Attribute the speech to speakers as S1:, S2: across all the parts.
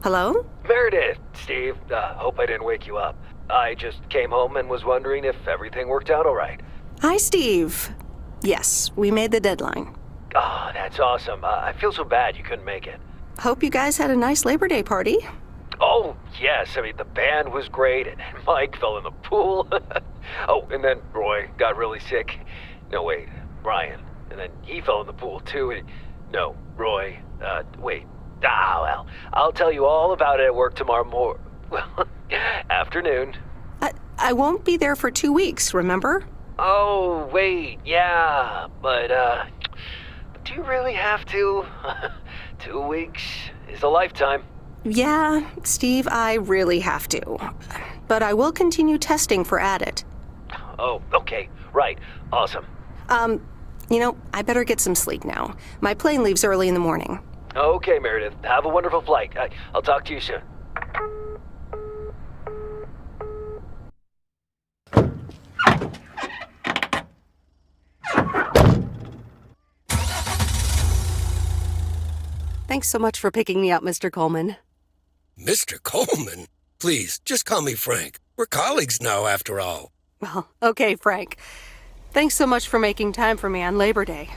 S1: Hello?
S2: Meredith, Steve, hope I didn't wake you up. I just came home and was wondering if everything worked out all right.
S1: Hi, Steve. Yes, we made the deadline.
S2: Oh, that's awesome. I feel so bad you couldn't make it.
S1: Hope you guys had a nice Labor Day party.
S2: Oh, yes. I mean, the band was great, and Mike fell in the pool. Oh, and then Roy got really sick. No, wait, Brian. And then he fell in the pool, too. No, Roy. Wait. Well, I'll tell you all about it at work tomorrow well, afternoon.
S1: I won't be there for 2 weeks, remember?
S2: Oh, wait, yeah, but do you really have to? 2 weeks is a lifetime.
S1: Yeah, Steve, I really have to. But I will continue testing for Addit.
S2: Oh, okay, right, awesome.
S1: I better get some sleep now. My plane leaves early in the morning.
S2: Okay, Meredith, have a wonderful flight. I'll talk to you soon.
S1: Thanks so much for picking me up, Mr. Coleman.
S3: Mr. Coleman? Please, just call me Frank. We're colleagues now, after all.
S1: Well, okay, Frank. Thanks so much for making time for me on Labor Day.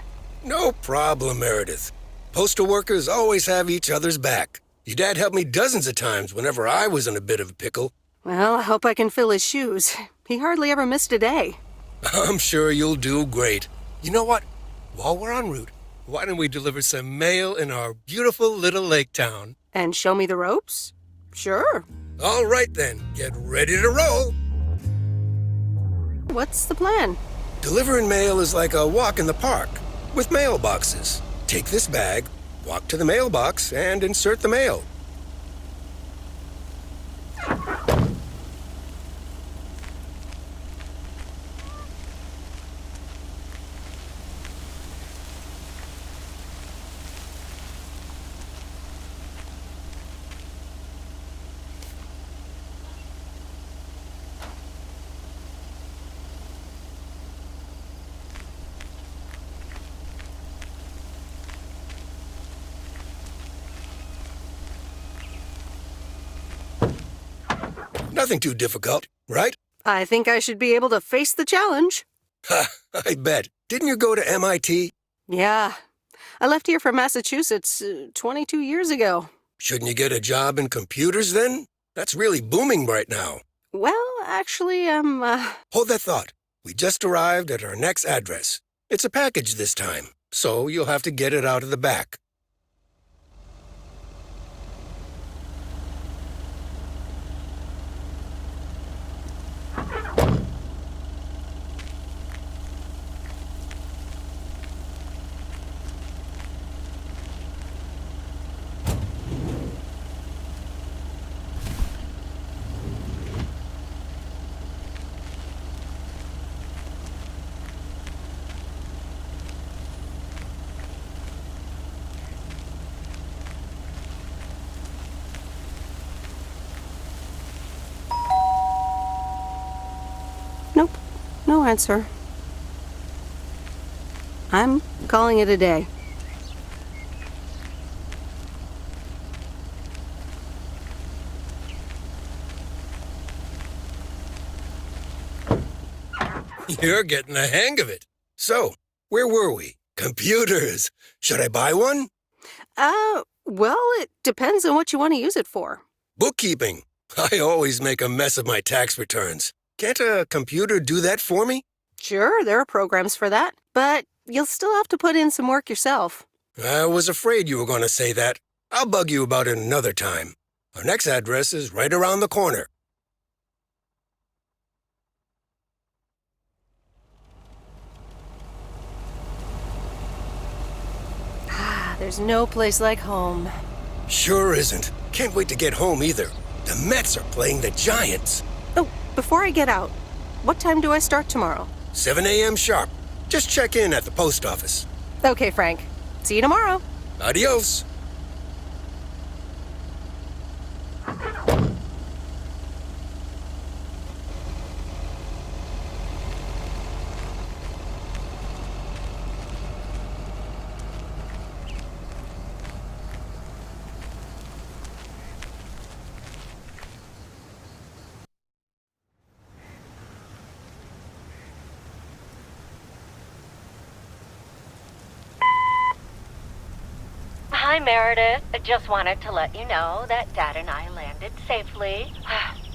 S3: No problem, Meredith. Postal workers always have each other's back. Your dad helped me dozens of times whenever I was in a bit of a pickle.
S1: Well, I hope I can fill his shoes. He hardly ever missed a day.
S3: I'm sure you'll do great. You know what? While we're en route, why don't we deliver some mail in our beautiful little lake town?
S1: And show me the ropes? Sure.
S3: All right then, get ready to roll.
S1: What's the plan?
S3: Delivering mail is like a walk in the park with mailboxes. Take this bag, walk to the mailbox, and insert the mail. Nothing too difficult, right?
S1: I think I should be able to face the challenge.
S3: Ha, I bet. Didn't you go to MIT?
S1: Yeah. I left here from Massachusetts 22 years ago.
S3: Shouldn't you get a job in computers then? That's really booming right now.
S1: Well, actually,
S3: Hold that thought. We just arrived at our next address. It's a package this time, so you'll have to get it out of the back.
S1: nope. No answer. I'm calling it a day.
S3: You're getting the hang of it. So, where were we? Computers. Should I buy one?
S1: Well, it depends on what you want to use it for.
S3: Bookkeeping. I always make a mess of my tax returns. Can't a computer do that for me?
S1: Sure, there are programs for that, but you'll still have to put in some work yourself.
S3: I was afraid you were going to say that. I'll bug you about it another time. Our next address is right around the corner.
S1: There's no place like home.
S3: Sure isn't. Can't wait to get home either. The Mets are playing the Giants.
S1: Oh, before I get out, what time do I start tomorrow?
S3: 7 a.m. sharp. Just check in at the post office.
S1: Okay, Frank. See you tomorrow.
S3: Adios.
S4: Hi, Meredith. I just wanted to let you know that Dad and I landed safely.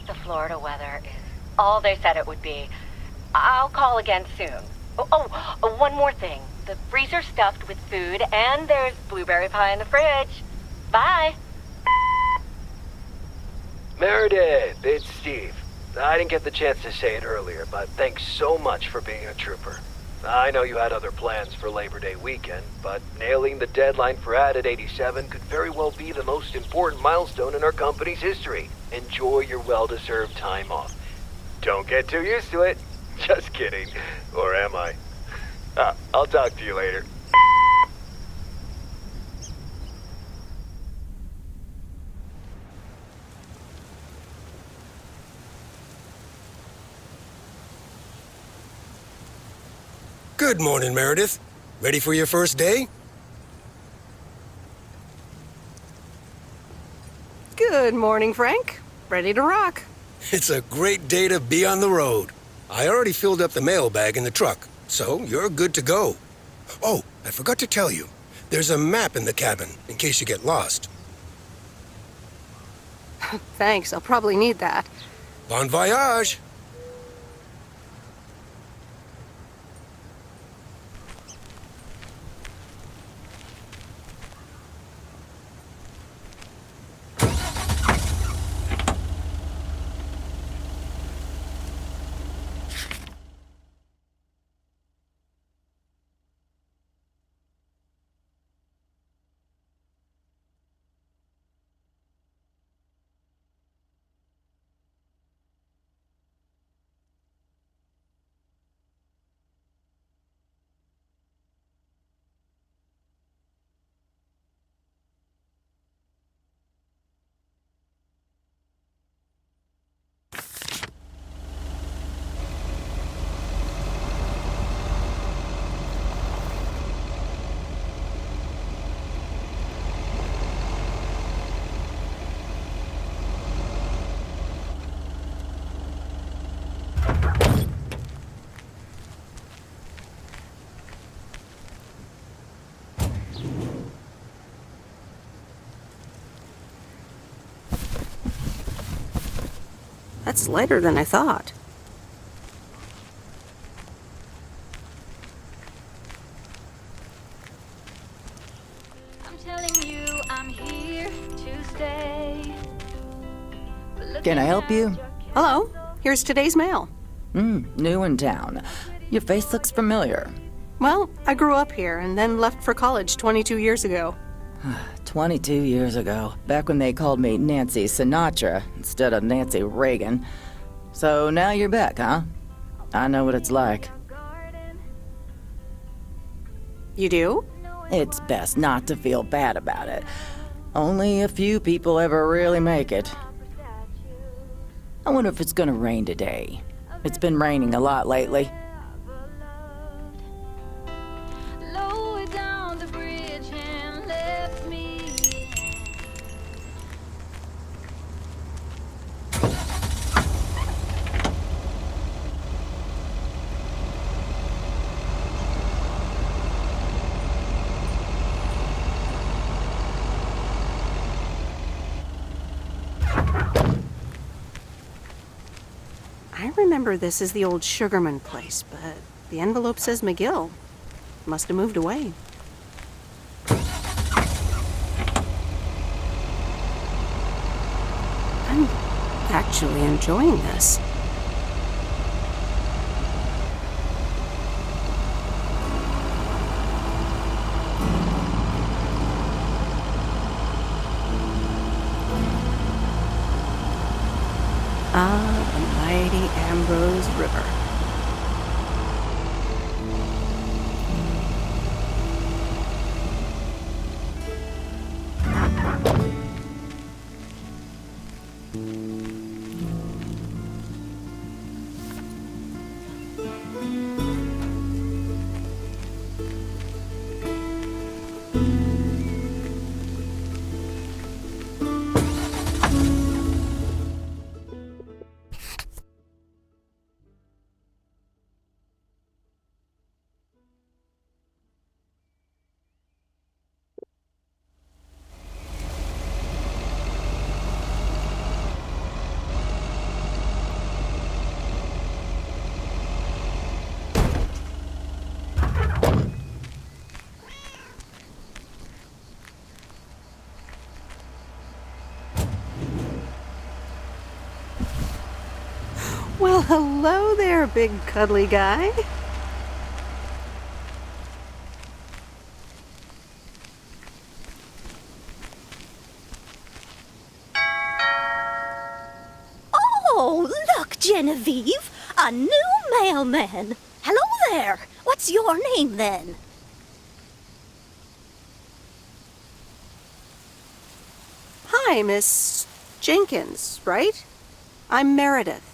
S4: The Florida weather is all they said it would be. I'll call again soon. One more thing. The freezer's stuffed with food, and there's blueberry pie in the fridge. Bye.
S2: Meredith, it's Steve. I didn't get the chance to say it earlier, but thanks so much for being a trooper. I know you had other plans for Labor Day weekend, but nailing the deadline for Added 87 could very well be the most important milestone in our company's history. Enjoy your well-deserved time off. Don't get too used to it. Just kidding. Or am I? I'll talk to you later.
S3: Good morning, Meredith. Ready for your first day?
S1: Good morning, Frank. Ready to rock.
S3: It's a great day to be on the road. I already filled up the mailbag in the truck, so you're good to go. Oh, I forgot to tell you. There's a map in the cabin, in case you get lost.
S1: Thanks, I'll probably need that.
S3: Bon voyage!
S1: That's lighter than I thought.
S5: I'm telling you, I'm here to stay.
S6: Can I help you?
S1: Hello, here's today's mail.
S6: New in town. Your face looks familiar.
S1: Well, I grew up here and then left for college 22 years ago.
S6: 22 years ago, back when they called me Nancy Sinatra instead of Nancy Reagan. So now you're back, huh? I know what it's like.
S1: You do?
S6: It's best not to feel bad about it. Only a few people ever really make it. I wonder if it's gonna rain today. It's been raining a lot lately.
S5: Lower down the bridge and left me in.
S1: I remember this as the old Sugarman place, but the envelope says McGill. Must have moved away. I'm actually enjoying this. Ah, the mighty Ambrose River. Well, hello there, big cuddly guy.
S7: Oh, look, Genevieve! A new mailman! Hello there! What's your name, then?
S1: Hi, Miss Jenkins, right? I'm Meredith.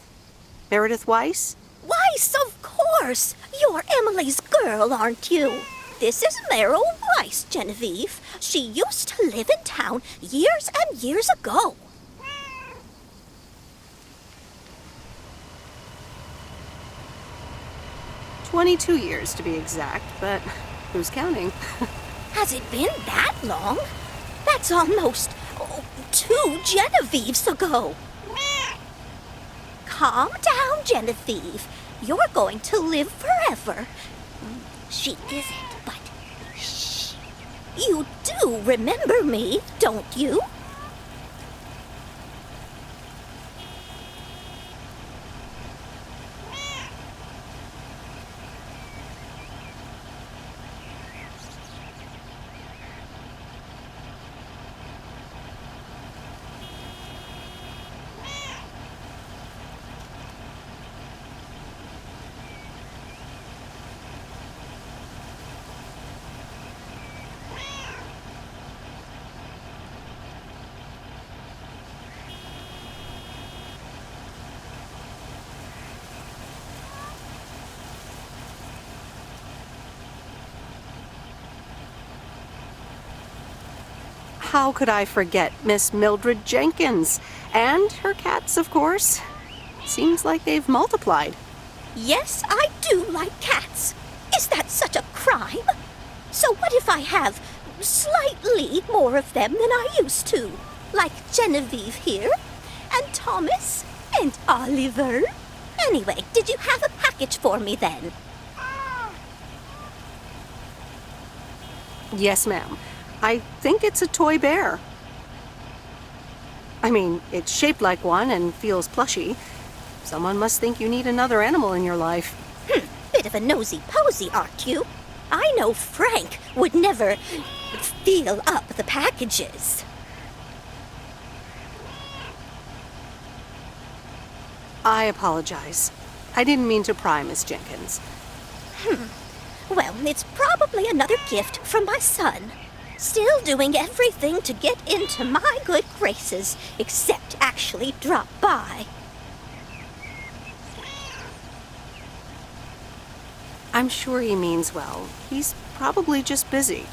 S1: Meredith Weiss?
S7: Weiss, of course! You're Emily's girl, aren't you? This is Meryl Weiss, Genevieve. She used to live in town years and years ago.
S1: "22 years to be exact, but who's counting?
S7: Has it been that long? That's almost 2 Genevieves ago. Calm down, Genevieve. You're going to live forever. She isn't, but shh. You do remember me, don't you?
S1: How could I forget Miss Mildred Jenkins? And her cats, of course. Seems like they've multiplied.
S7: Yes, I do like cats. Is that such a crime? So what if I have slightly more of them than I used to? Like Genevieve here, and Thomas, and Oliver. Anyway, did you have a package for me then?
S1: Yes, ma'am. I think it's a toy bear. I mean, it's shaped like one and feels plushy. Someone must think you need another animal in your life.
S7: Bit of a nosy-posy, aren't you? I know Frank would never feel up the packages.
S1: I apologize. I didn't mean to pry, Miss Jenkins.
S7: Well, it's probably another gift from my son. Still doing everything to get into my good graces, except actually drop by.
S1: I'm sure he means well. He's probably just busy.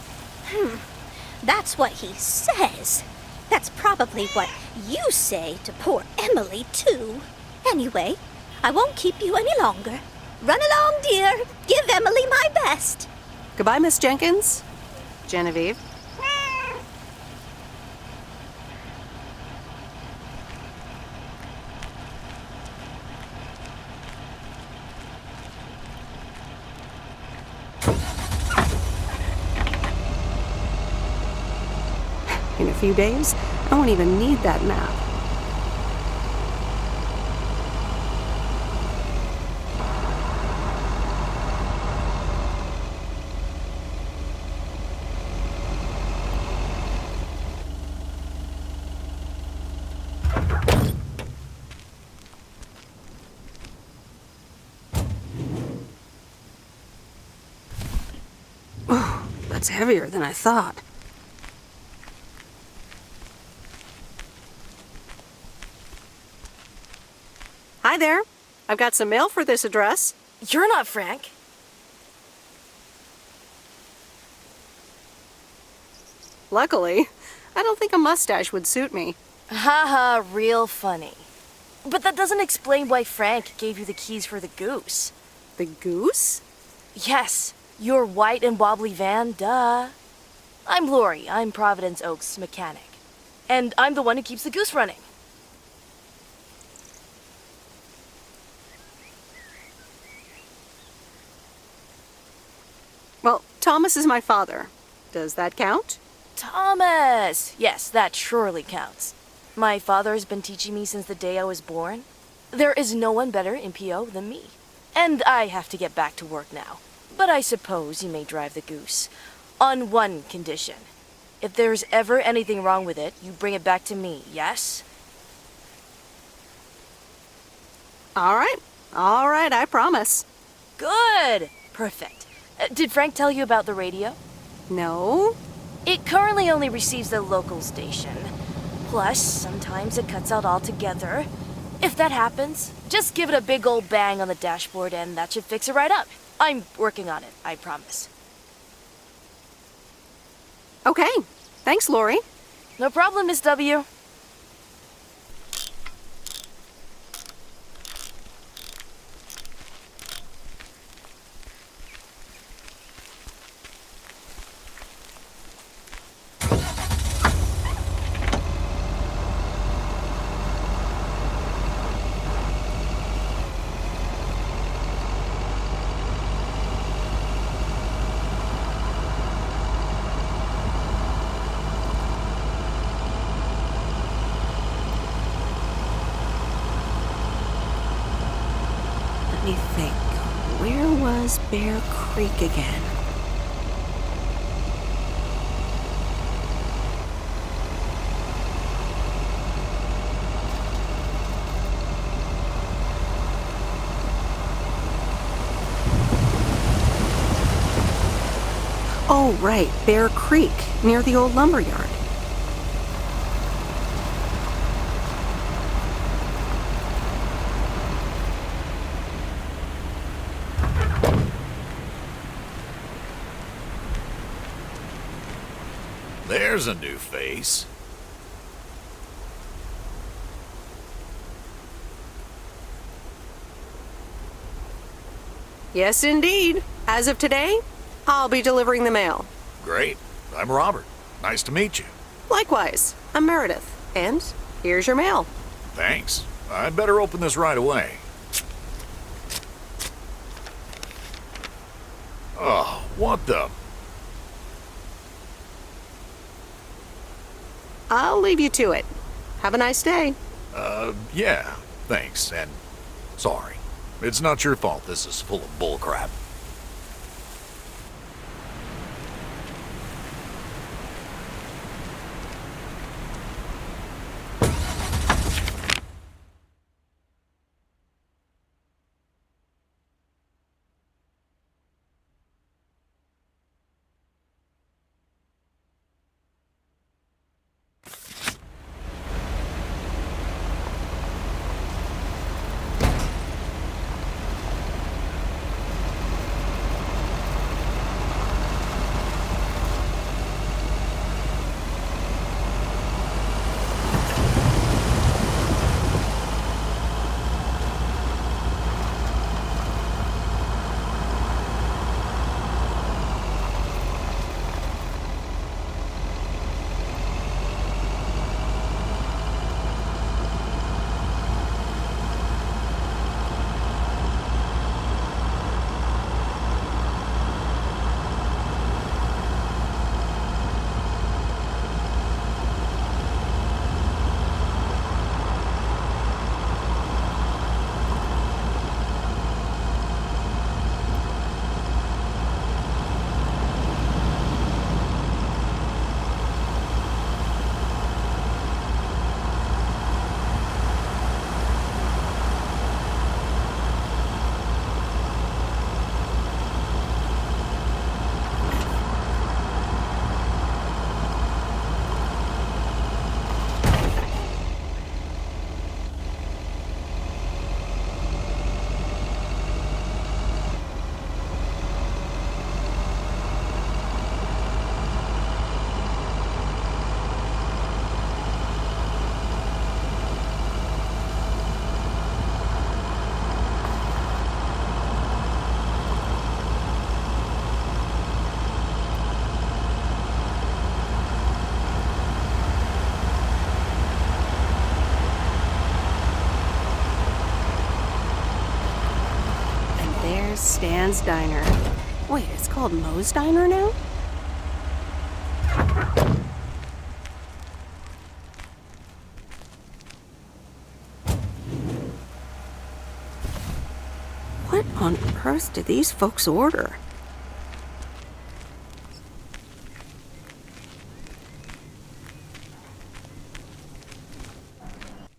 S7: That's what he says. That's probably what you say to poor Emily, too. Anyway, I won't keep you any longer. Run along, dear. Give Emily my best.
S1: Goodbye, Miss Jenkins. Genevieve. In a few days, I won't even need that map. Oh, that's heavier than I thought. Hi there. I've got some mail for this address.
S8: You're not Frank.
S1: Luckily, I don't think a mustache would suit me.
S8: Haha, real funny. But that doesn't explain why Frank gave you the keys for the goose.
S1: The goose?
S8: Yes, your white and wobbly van, duh. I'm Lori, I'm Providence Oaks' mechanic. And I'm the one who keeps the goose running.
S1: Well, Thomas is my father. Does that count?
S8: Thomas! Yes, that surely counts. My father has been teaching me since the day I was born. There is no one better in PO than me. And I have to get back to work now. But I suppose you may drive the goose. On one condition. If there's ever anything wrong with it, you bring it back to me, yes?
S1: All right, I promise.
S8: Good! Perfect. Did Frank tell you about the radio?
S1: No?
S8: It currently only receives the local station. Plus, sometimes it cuts out altogether. If that happens, just give it a big old bang on the dashboard and that should fix it right up. I'm working on it, I promise.
S1: Okay. Thanks, Lori.
S8: No problem, Miss W.
S1: Let me think. Where was Bear Creek again? Oh, right, Bear Creek, near the old lumberyard.
S9: There's a new face.
S1: Yes, indeed. As of today, I'll be delivering the mail.
S9: Great. I'm Robert. Nice to meet you.
S1: Likewise, I'm Meredith. And here's your mail.
S9: Thanks. I'd better open this right away. Oh, what the...
S1: I'll leave you to it. Have a nice day.
S9: Yeah, thanks, and sorry. It's not your fault this is full of bullcrap.
S1: Stan's Diner. Wait, it's called Moe's Diner now? What on earth did these folks order?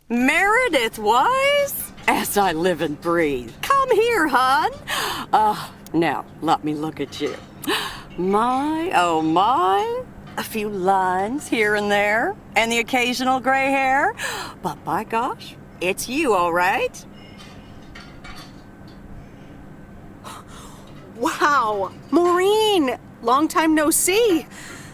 S10: Meredith Wise? As I live and breathe. Come here, hon. Now, let me look at you. My, oh my. A few lines here and there, and the occasional gray hair. But by gosh, it's you, all right?
S1: Wow! Maureen! Long time no see.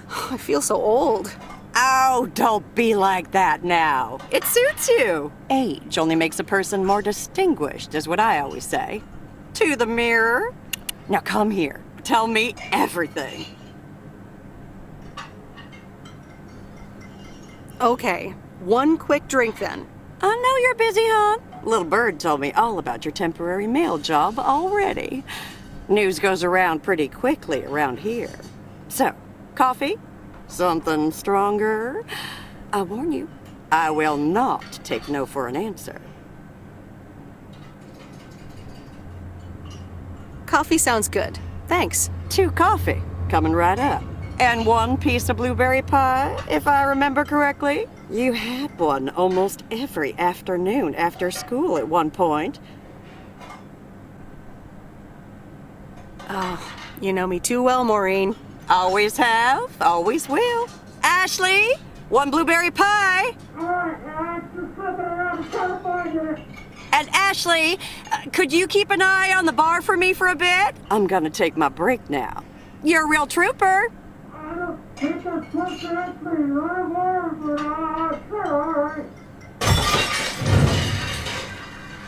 S1: I feel so old.
S10: Oh, don't be like that now. It suits you. Age only makes a person more distinguished, is what I always say. To the mirror. Now come here. Tell me everything.
S1: Okay, one quick drink then.
S10: I know you're busy, hon. Little Bird told me all about your temporary mail job already. News goes around pretty quickly around here. So, coffee? Something stronger? I warn you, I will not take no for an answer.
S1: Coffee sounds good. Thanks.
S10: 2 coffee, coming right up. And 1 piece of blueberry pie, if I remember correctly. You had one almost every afternoon after school at one point.
S1: Oh, you know me too well, Maureen.
S10: Always have, always will. Ashley, 1 blueberry pie. And Ashley, could you keep an eye on the bar for me for a bit? I'm gonna take my break now. You're a real trooper.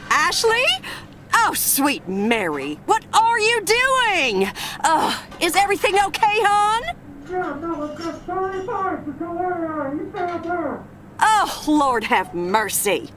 S10: Ashley? Oh, sweet Mary, what are you doing? Is everything okay, hon?
S11: Yeah, no, it's got 35 to go where you stay up there.
S10: Oh, Lord have mercy.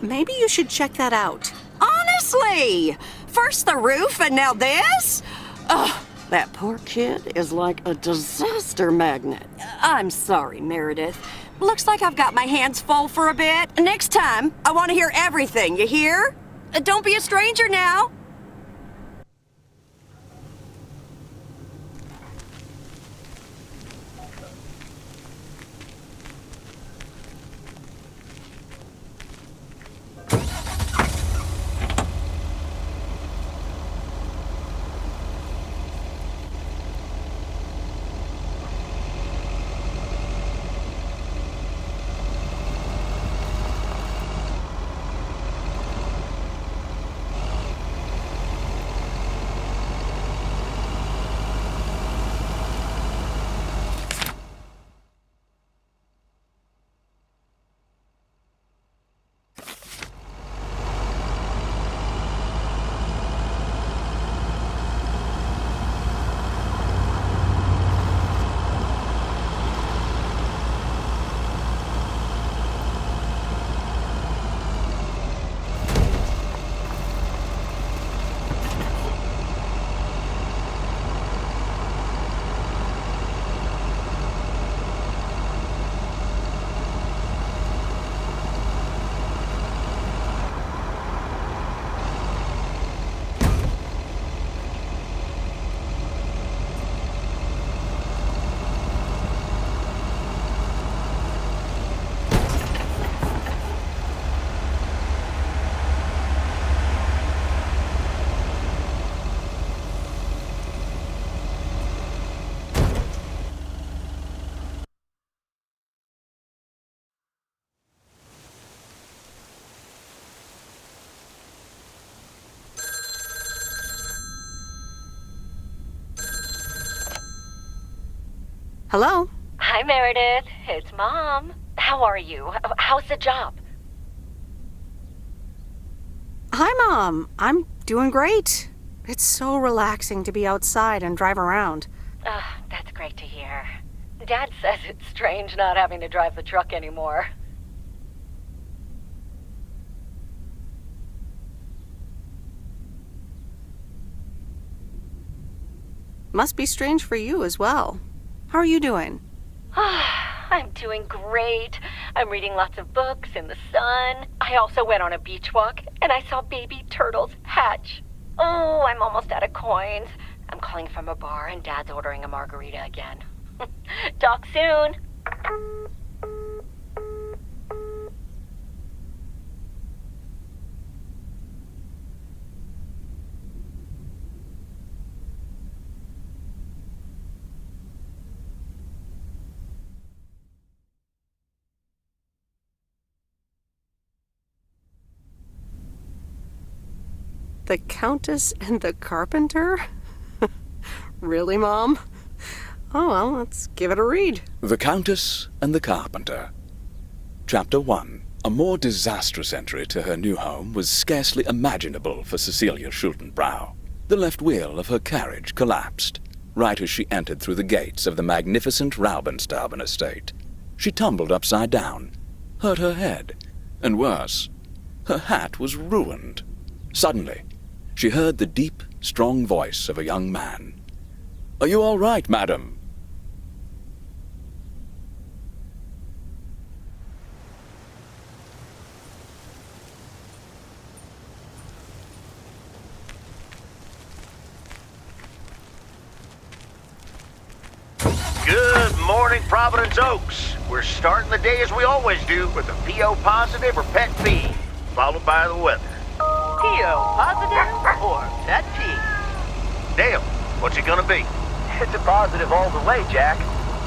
S1: Maybe you should check that out.
S10: Honestly! First the roof and now this? Ugh, that poor kid is like a disaster magnet. I'm sorry, Meredith. Looks like I've got my hands full for a bit. Next time, I want to hear everything, you hear? Don't be a stranger now.
S1: Hello?
S4: Hi, Meredith. It's Mom. How are you? How's the job?
S1: Hi, Mom. I'm doing great. It's so relaxing to be outside and drive around.
S4: That's great to hear. Dad says it's strange not having to drive the truck anymore.
S1: Must be strange for you as well. How are you doing?
S4: I'm doing great. I'm reading lots of books in the sun. I also went on a beach walk, and I saw baby turtles hatch. Oh, I'm almost out of coins. I'm calling from a bar, and Dad's ordering a margarita again. Talk soon.
S1: The Countess and the Carpenter? Really, Mom? Oh, well, let's give it a read.
S12: The Countess and the Carpenter. Chapter 1. A more disastrous entry to her new home was scarcely imaginable for Cecilia Schultenbrow. The left wheel of her carriage collapsed, right as she entered through the gates of the magnificent Raubenstaben estate. She tumbled upside down, hurt her head, and worse, her hat was ruined. Suddenly, she heard the deep, strong voice of a young man. "Are you all right, madam?"
S13: Good morning, Providence Oaks. We're starting the day as we always do with a PO positive or pet peeve, followed by the weather.
S2: PO positive or pet peeve?
S13: Dale, what's it gonna be?
S2: It's a positive all the way, Jack.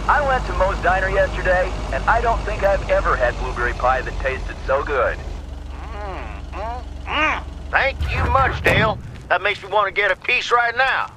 S2: I went to Moe's Diner yesterday, and I don't think I've ever had blueberry pie that tasted so good.
S13: Thank you much, Dale. That makes me want to get a piece right now.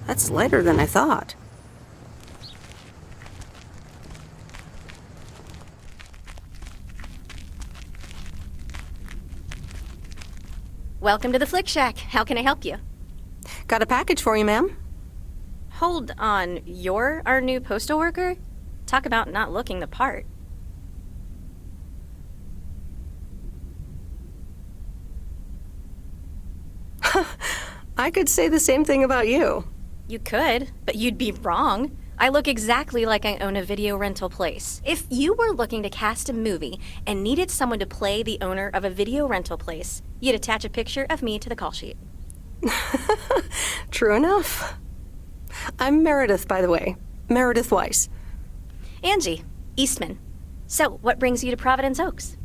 S1: That's lighter than I thought.
S14: Welcome to the Flick Shack. How can I help you?
S1: Got a package for you, ma'am.
S14: Hold on, you're our new postal worker? Talk about not looking the part.
S1: I could say the same thing about you.
S14: You could, but you'd be wrong. I look exactly like I own a video rental place. If you were looking to cast a movie and needed someone to play the owner of a video rental place, you'd attach a picture of me to the call sheet.
S1: True enough. I'm Meredith, by the way. Meredith Weiss.
S14: Angie, Eastman. So, what brings you to Providence Oaks?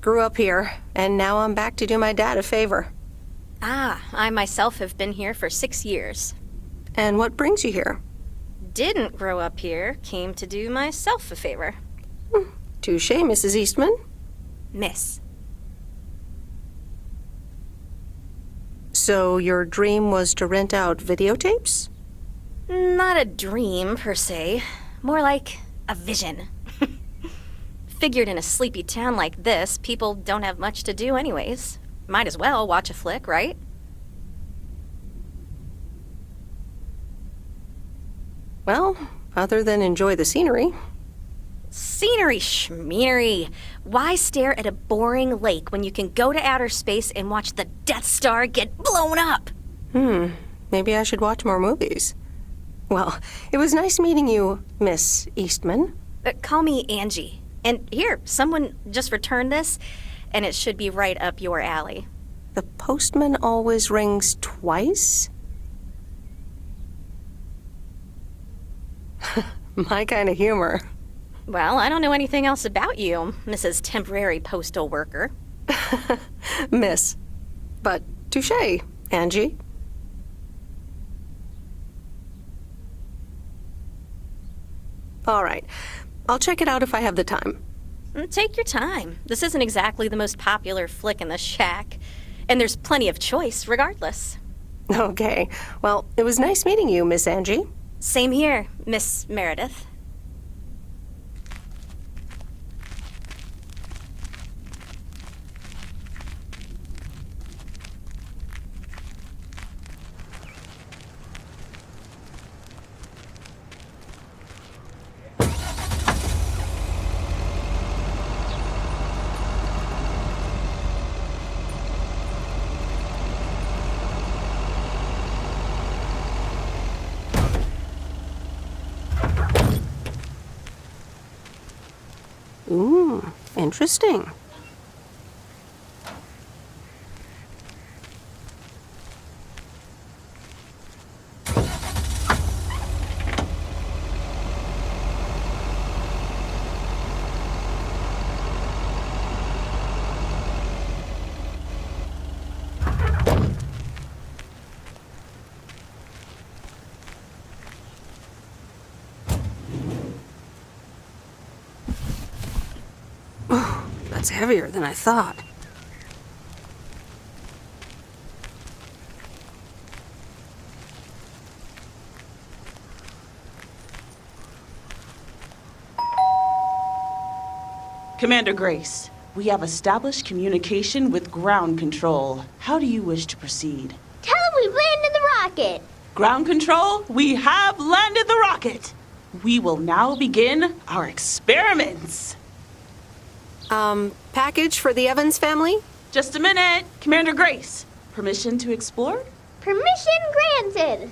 S1: Grew up here, and now I'm back to do my dad a favor.
S14: Ah, I myself have been here for 6 years.
S1: And what brings you here?
S14: Didn't grow up here, came to do myself a favor.
S1: Touché, Mrs. Eastman.
S14: Miss.
S1: So your dream was to rent out videotapes?
S14: Not a dream, per se. More like a vision. Figured in a sleepy town like this, people don't have much to do anyways. Might as well watch a flick, right?
S1: Well, other than enjoy the scenery.
S14: Scenery schmeary. Why stare at a boring lake when you can go to outer space and watch the Death Star get blown up?
S1: Maybe I should watch more movies. Well, it was nice meeting you, Miss Eastman.
S14: Call me Angie. And here, someone just returned this, and it should be right up your alley.
S1: The postman always rings twice? My kind of humor.
S14: Well, I don't know anything else about you, Mrs. Temporary Postal Worker.
S1: Miss. But touche, Angie. All right. I'll check it out if I have the time.
S14: Take your time. This isn't exactly the most popular flick in the shack, and there's plenty of choice regardless.
S1: Okay. Well, it was nice meeting you, Miss Angie.
S14: Same here, Miss Meredith.
S1: Ooh, interesting. That's heavier than I thought.
S15: Commander Grace, we have established communication with ground control. How do you wish to proceed?
S16: Tell them we've landed the rocket.
S15: Ground control, we have landed the rocket. We will now begin our experiments.
S1: Package for the Evans family?
S15: Just a minute. Commander Grace, permission to explore?
S16: Permission granted.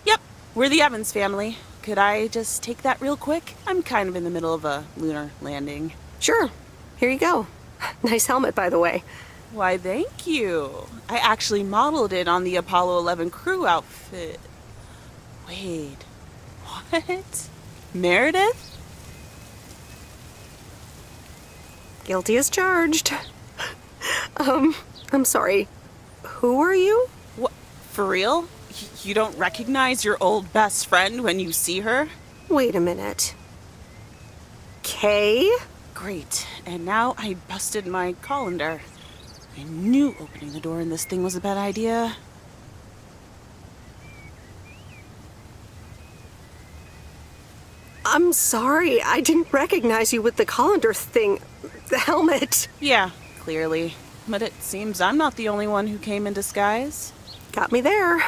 S15: Yep, we're the Evans family. Could I just take that real quick? I'm kind of in the middle of a lunar landing.
S1: Sure. Here you go. Nice helmet, by the way.
S15: Why, thank you. I actually modeled it on the Apollo 11 crew outfit. Wait, what? Meredith?
S1: Guilty as charged. I'm sorry. Who are you?
S15: What? For real? You don't recognize your old best friend when you see her?
S1: Wait a minute. Kay?
S15: Great. And now I busted my colander. I knew opening the door in this thing was a bad idea.
S1: I'm sorry. I didn't recognize you with the colander thing. The helmet.
S15: Yeah, clearly. But it seems I'm not the only one who came in disguise.
S1: Got me there.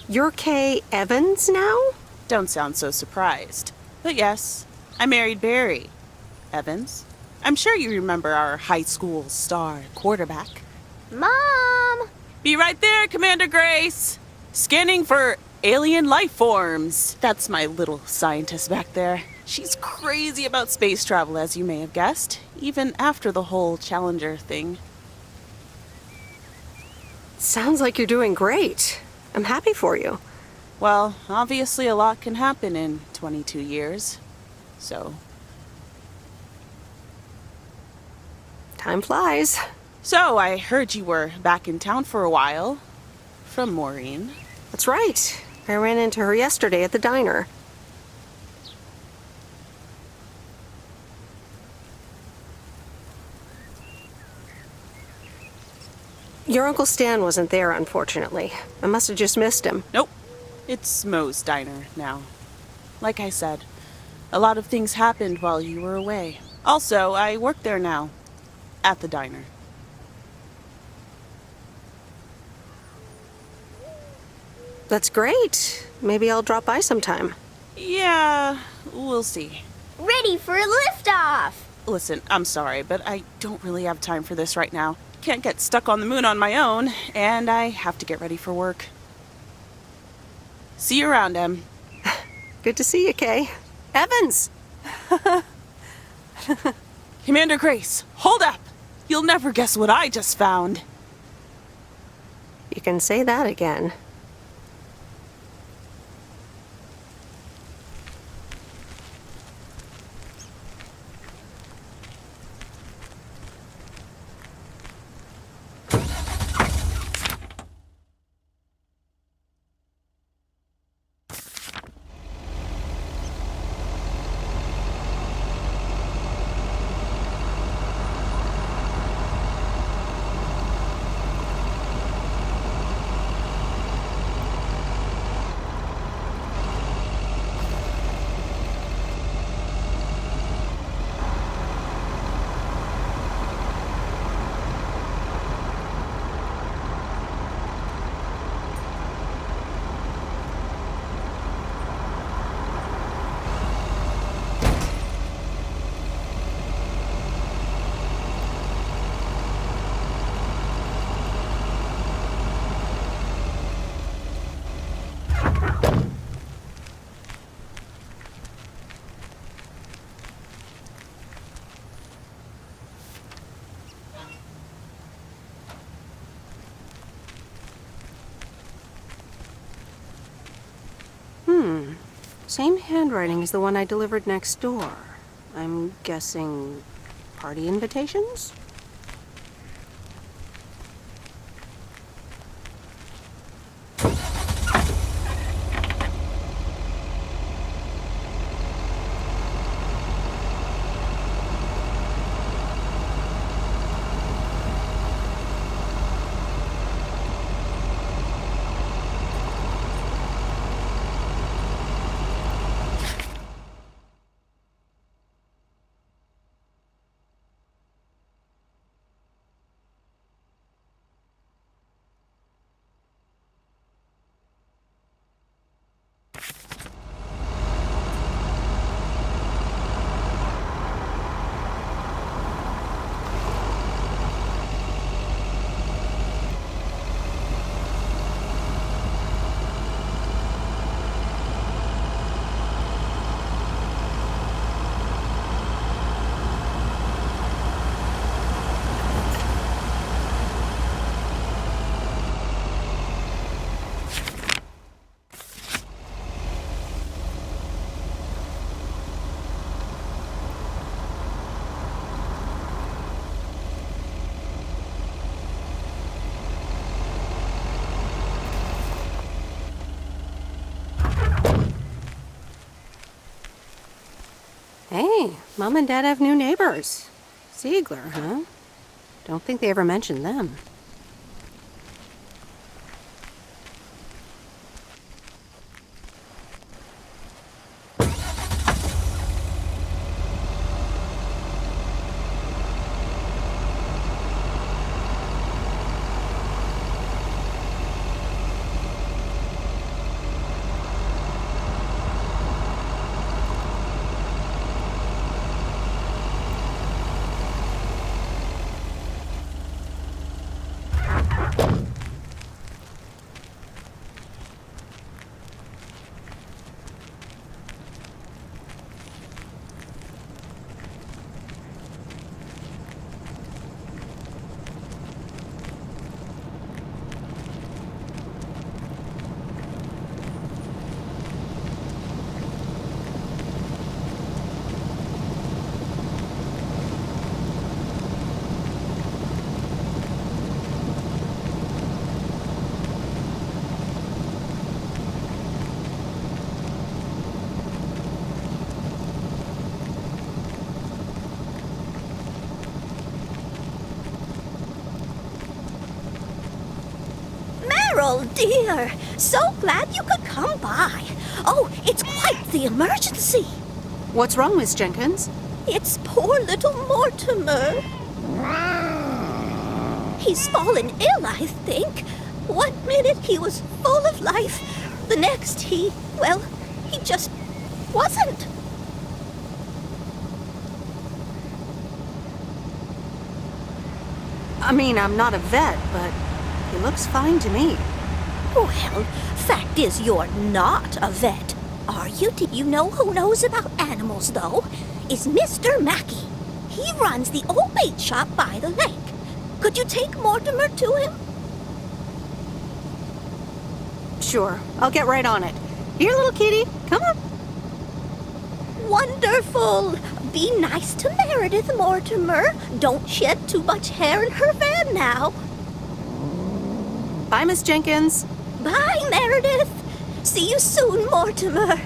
S1: You're Kay Evans now?
S15: Don't sound so surprised. But yes, I married Barry Evans. I'm sure you remember our high school star quarterback.
S16: Mom!
S15: Be right there, Commander Grace! Scanning for alien life forms. That's my little scientist back there. She's crazy about space travel, as you may have guessed, even after the whole Challenger thing.
S1: Sounds like you're doing great. I'm happy for you.
S15: Well, obviously a lot can happen in 22 years. So.
S1: Time flies.
S15: So, I heard you were back in town for a while. From Maureen.
S1: That's right. I ran into her yesterday at the diner. Your Uncle Stan wasn't there, unfortunately. I must have just missed him.
S15: Nope. It's Moe's diner now. Like I said, a lot of things happened while you were away. Also, I work there now. At the diner.
S1: That's great. Maybe I'll drop by sometime.
S15: Yeah, we'll see.
S16: Ready for a liftoff!
S15: Listen, I'm sorry, but I don't really have time for this right now. Can't get stuck on the moon on my own, and I have to get ready for work. See you around, Em.
S1: Good to see you, Kay. Evans!
S15: Commander Grace, hold up! You'll never guess what I just found.
S1: You can say that again. same handwriting as the one I delivered next door. I'm guessing party invitations? Hey, Mom and Dad have new neighbors. Ziegler, huh? Don't think they ever mentioned them.
S7: Meryl, dear, so glad you could come by. Oh, it's quite the emergency.
S1: What's wrong, Miss Jenkins?
S7: It's poor little Mortimer. He's fallen ill, I think. One minute he was full of life. The next he just wasn't.
S1: I mean, I'm not a vet, but he looks fine to me.
S7: Well, fact is you're not a vet, are you? Do you know who knows about animals, though? Is Mr. Mackey. He runs the old bait shop by the lake. Could you take Mortimer to him?
S1: Sure, I'll get right on it. Here, little kitty, come on.
S7: Wonderful. Be nice to Meredith, Mortimer. Don't shed too much hair in her van now.
S1: Bye, Miss Jenkins.
S7: Bye, Meredith. See you soon, Mortimer.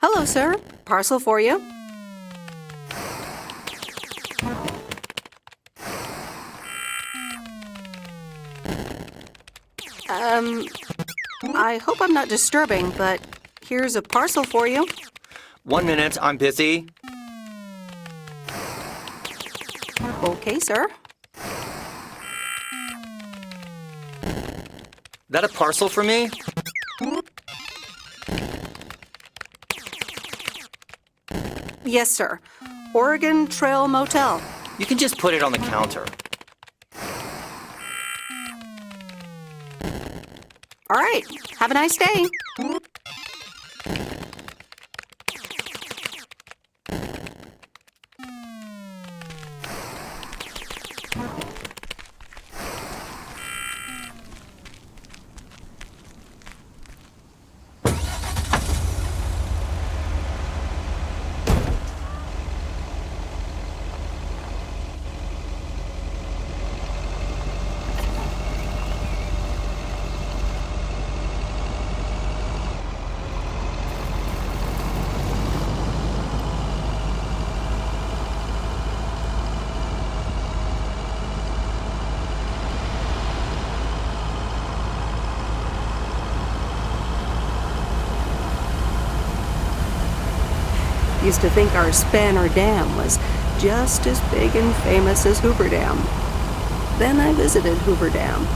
S1: Hello, sir. Parcel for you. I hope I'm not disturbing, but here's a parcel for you.
S17: 1 minute, I'm busy.
S1: Okay, sir.
S17: That a parcel for me?
S1: Yes, sir. Oregon Trail Motel.
S17: You can just put it on the counter.
S1: All right. Have a nice day. Used to think our Spanner Dam was just as big and famous as Hoover Dam. Then I visited Hoover Dam.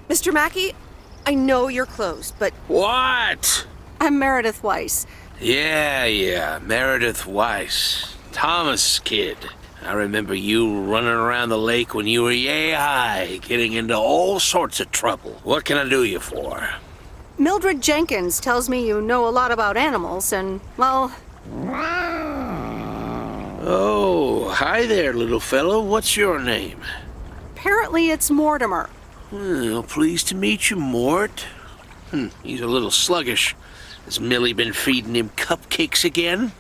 S1: Mr. Mackey, I know you're closed, but...
S18: What?
S1: I'm Meredith Weiss.
S18: Yeah, Meredith Weiss. Thomas' kid. I remember you running around the lake when you were yay high, getting into all sorts of trouble. What can I do you for?
S1: Mildred Jenkins tells me you know a lot about animals, and, well...
S18: Oh, hi there, little fellow. What's your name?
S1: Apparently it's Mortimer.
S18: Well, pleased to meet you, Mort. He's a little sluggish. Has Millie been feeding him cupcakes again?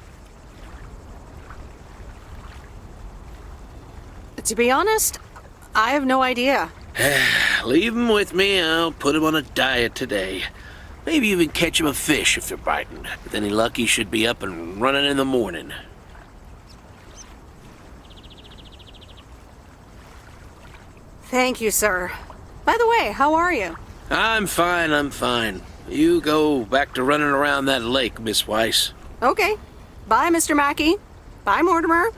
S1: To be honest, I have no idea.
S18: Leave him with me. I'll put him on a diet today. Maybe even catch him a fish if they're biting. With any luck, he should be up and running in the morning.
S1: Thank you, sir. By the way, how are you?
S18: I'm fine. You go back to running around that lake, Miss Weiss.
S1: Okay. Bye, Mr. Mackey. Bye, Mortimer.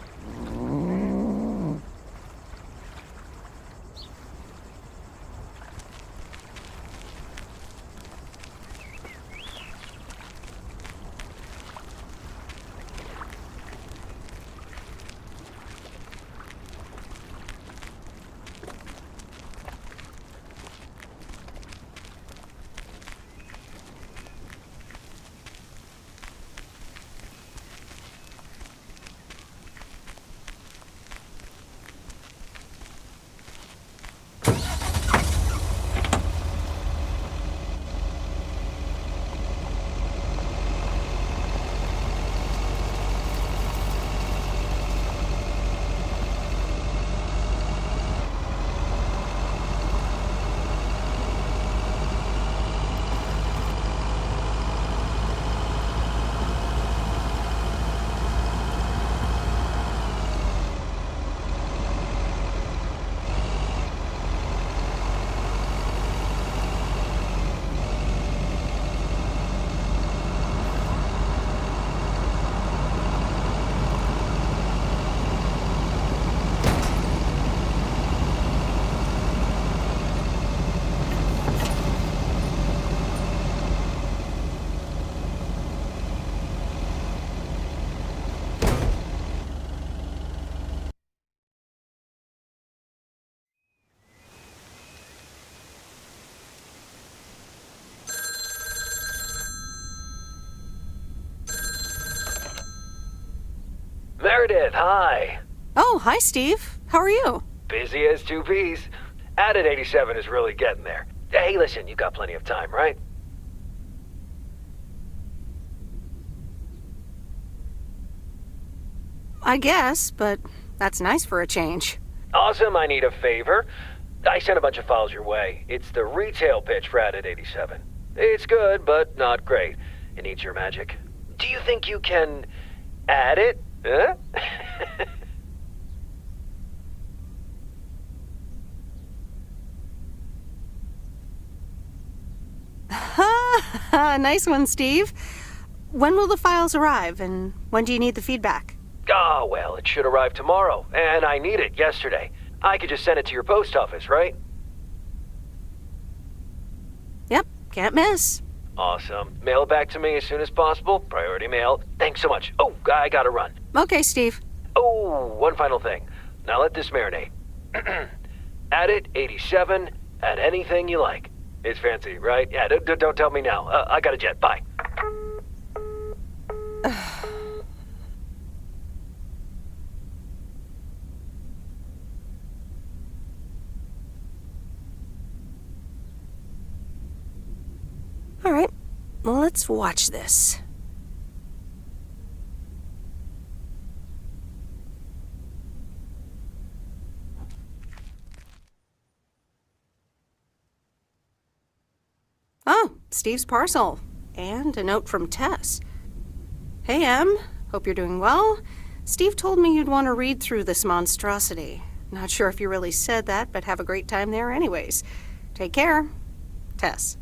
S2: Meredith, hi.
S1: Oh, hi, Steve. How are you?
S2: Busy as two peas. Added 87 is really getting there. Hey, listen, you got plenty of time, right?
S1: I guess, but that's nice for a change.
S2: Awesome, I need a favor. I sent a bunch of files your way. It's the retail pitch for Added 87. It's good, but not great. It needs your magic. Do you think you can add it? Huh?
S1: Nice one, Steve. When will the files arrive, and when do you need the feedback?
S2: Oh, well, it should arrive tomorrow, and I need it yesterday. I could just send it to your post office, right?
S1: Yep, can't miss.
S2: Awesome. Mail it back to me as soon as possible. Priority mail. Thanks so much. Oh, I gotta run.
S1: Okay, Steve.
S2: Oh, one final thing. Now let this marinate. Add it, 87, add anything you like. It's fancy, right? Yeah, don't tell me now. I got a jet. Bye.
S1: All right, well, let's watch this. Oh, Steve's parcel. And a note from Tess. Hey, Em. Hope you're doing well. Steve told me you'd want to read through this monstrosity. Not sure if you really said that, but have a great time there anyways. Take care. Tess.